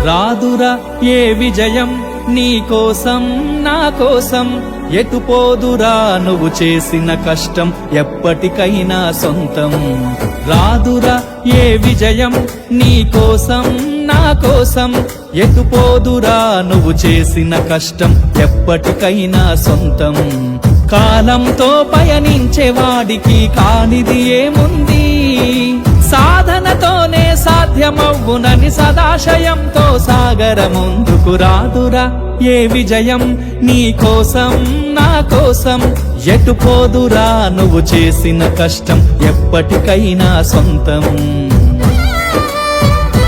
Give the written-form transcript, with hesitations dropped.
రాదురా ఏ విజయం నీ కోసం నా కోసం, ఎటుపోదురా నువ్వు చేసిన కష్టం ఎప్పటికైనా సొంతం. రాదురా ఏ విజయం నీ కోసం నా కోసం, ఎటుపోదురా నువ్వు చేసిన కష్టం ఎప్పటికైనా సొంతం. కాలంతో పయనించే వాడికి కానిది ఏముంది, సాధనతోనే సాధ్యమవ్వునని సదాశయంతో సాగర ముందుకు. రాదురా ఏ విజయం నీ కోసం నా కోసం, ఎటుపోదురా నువ్వు చేసిన కష్టం ఎప్పటికైనా సొంతం.